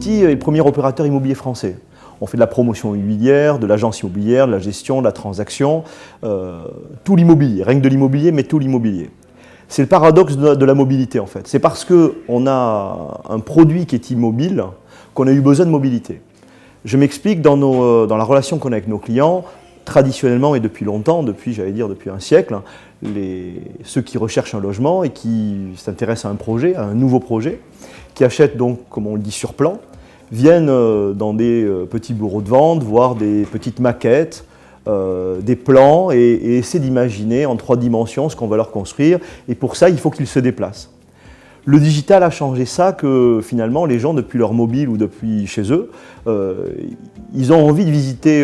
City est le premier opérateur immobilier français. On fait de la promotion immobilière, de l'agence immobilière, de la gestion, de la transaction, tout l'immobilier, rien que de l'immobilier, mais tout l'immobilier. C'est le paradoxe de la mobilité en fait. C'est parce qu'on a un produit qui est immobile qu'on a eu besoin de mobilité. Je m'explique, dans la relation qu'on a avec nos clients, traditionnellement et depuis longtemps, depuis un siècle, ceux qui recherchent un logement et qui s'intéressent à un projet, à un nouveau projet, qui achètent donc, comme on le dit, sur plan, viennent dans des petits bureaux de vente, voir des petites maquettes, des plans et essaient d'imaginer en 3 dimensions ce qu'on va leur construire. Et pour ça, il faut qu'ils se déplacent. Le digital a changé ça, que finalement les gens depuis leur mobile ou depuis chez eux, ils ont envie de visiter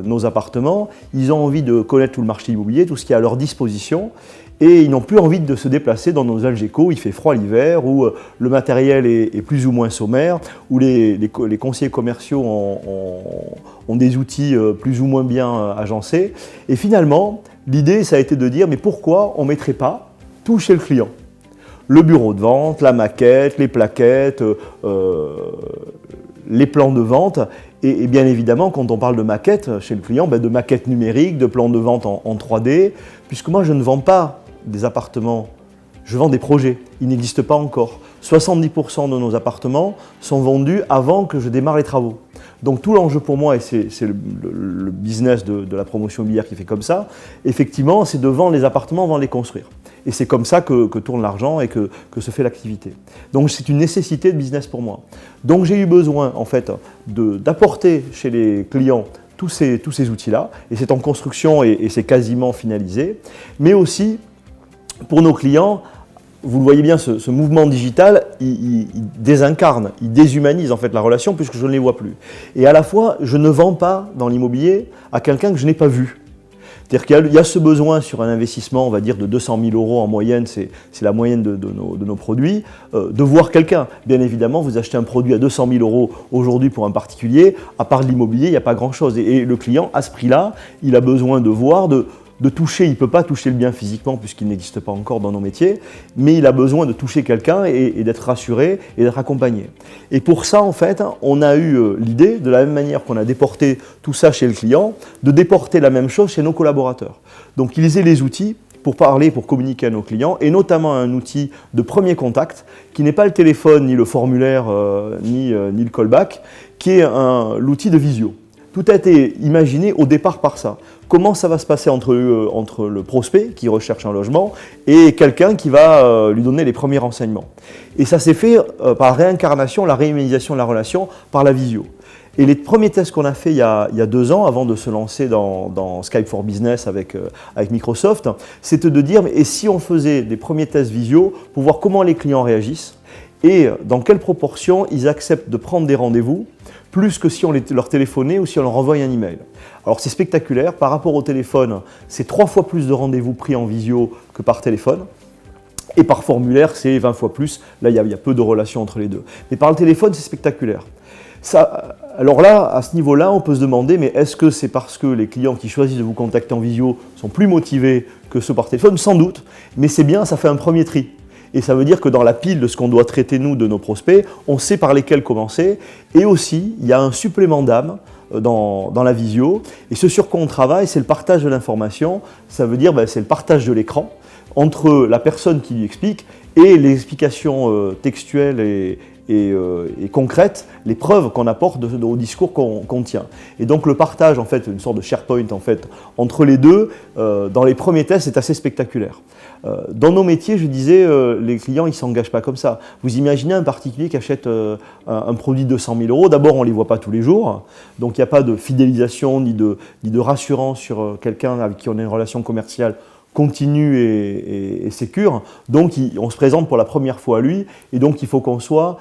nos appartements, ils ont envie de connaître tout le marché immobilier, tout ce qui est à leur disposition, et ils n'ont plus envie de se déplacer dans nos Algeco où il fait froid l'hiver, où le matériel est plus ou moins sommaire, où les conseillers commerciaux ont des outils plus ou moins bien agencés. Et finalement, l'idée ça a été de dire mais pourquoi on ne mettrait pas tout chez le client ? Le bureau de vente, la maquette, les plaquettes, les plans de vente et bien évidemment quand on parle de maquette chez le client, de maquettes numériques, de plans de vente en 3D, puisque moi je ne vends pas des appartements, je vends des projets, ils n'existent pas encore. 70% de nos appartements sont vendus avant que je démarre les travaux. Donc tout l'enjeu pour moi, et c'est le business de la promotion immobilière qui fait comme ça, effectivement c'est de vendre les appartements avant de les construire. Et c'est comme ça que tourne l'argent et que se fait l'activité. Donc c'est une nécessité de business pour moi. Donc j'ai eu besoin en fait d'apporter chez les clients tous ces outils-là, et c'est en construction et c'est quasiment finalisé, mais aussi pour nos clients. Vous le voyez bien, ce mouvement digital, il désincarne, il déshumanise en fait la relation puisque je ne les vois plus. Et à la fois, je ne vends pas dans l'immobilier à quelqu'un que je n'ai pas vu. C'est-à-dire qu'il y a ce besoin sur un investissement, on va dire de 200 000 € en moyenne, c'est la moyenne de nos produits, de voir quelqu'un. Bien évidemment, vous achetez un produit à 200 000 € aujourd'hui pour un particulier, à part de l'immobilier, il n'y a pas grand-chose. Et le client, à ce prix-là, il a besoin de voir, de toucher, il ne peut pas toucher le bien physiquement puisqu'il n'existe pas encore dans nos métiers, mais il a besoin de toucher quelqu'un et d'être rassuré et d'être accompagné. Et pour ça, en fait, on a eu l'idée, de la même manière qu'on a déporté tout ça chez le client, de déporter la même chose chez nos collaborateurs. Donc, ils aient les outils pour parler, pour communiquer à nos clients, et notamment un outil de premier contact, qui n'est pas le téléphone, ni le formulaire, ni le callback, qui est l'outil de visio. Tout a été imaginé au départ par ça. Comment ça va se passer entre le prospect qui recherche un logement et quelqu'un qui va lui donner les premiers renseignements. Et ça s'est fait par réincarnation, la réhumanisation de la relation par la visio. Et les premiers tests qu'on a fait il y a 2 ans, avant de se lancer dans Skype for Business avec Microsoft, c'était de dire, et si on faisait des premiers tests visio pour voir comment les clients réagissent et dans quelle proportion ils acceptent de prendre des rendez-vous, plus que si on leur téléphonait ou si on leur envoyait un email. Alors c'est spectaculaire, par rapport au téléphone, c'est 3 fois plus de rendez-vous pris en visio que par téléphone. Et par formulaire, c'est 20 fois plus. Là, il y a peu de relations entre les deux. Mais par le téléphone, c'est spectaculaire. Alors là, à ce niveau-là, on peut se demander, mais est-ce que c'est parce que les clients qui choisissent de vous contacter en visio sont plus motivés que ceux par téléphone? Sans doute, mais c'est bien, ça fait un premier tri. Et ça veut dire que dans la pile de ce qu'on doit traiter, nous, de nos prospects, on sait par lesquels commencer. Et aussi, il y a un supplément d'âme dans la visio. Et ce sur quoi on travaille, c'est le partage de l'information. Ça veut dire, c'est le partage de l'écran entre la personne qui lui explique et les explications textuelles et concrètes, les preuves qu'on apporte au discours qu'on tient. Et donc le partage, en fait, une sorte de SharePoint en fait, entre les deux, dans les premiers tests, c'est assez spectaculaire. Dans nos métiers, je disais, les clients, ils ne s'engagent pas comme ça. Vous imaginez un particulier qui achète un produit de 200 000 €, d'abord, on ne les voit pas tous les jours, donc il n'y a pas de fidélisation ni de rassurance sur quelqu'un avec qui on a une relation commerciale continue et sécure. Donc on se présente pour la première fois à lui, et donc il faut qu'on soit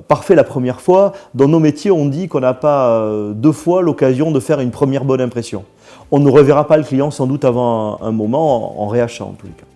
parfait la première fois. Dans nos métiers, on dit qu'on n'a pas 2 fois l'occasion de faire une première bonne impression. On ne reverra pas le client sans doute avant un moment, en réachat en tous les cas.